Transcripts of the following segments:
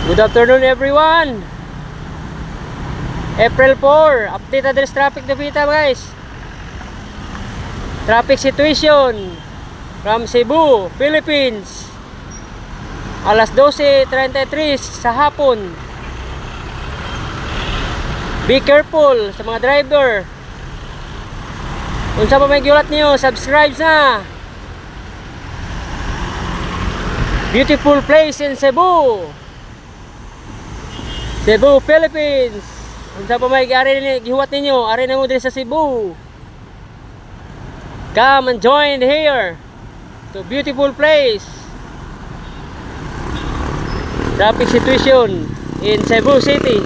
Good afternoon everyone. April 4, update address traffic Davita guys. Traffic situation from Cebu, Philippines. Alas 12:33 sa hapon. Be careful sa mga driver. Kung sa pa may giulat niyo, subscribe na. Beautiful place in Cebu. Cebu, Philippines. Kung sa pa may gihuwat ninyo, ari na mo din sa Cebu. Come and join here to beautiful place. Traffic situation in Cebu City.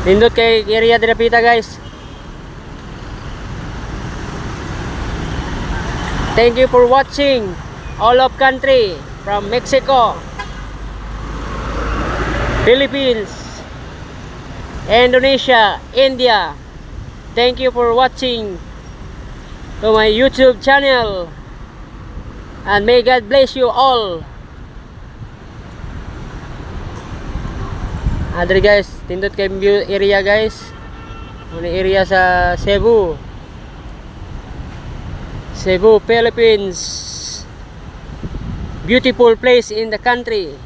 Nindot kay area de Lapita guys. Thank you for watching all of country from Mexico, Philippines, Indonesia, India. Thank you for watching to my YouTube channel, and may God bless you all. Adri guys, tindot kay view area guys. Ano area sa Cebu. Cebu, Philippines. Beautiful place in the country.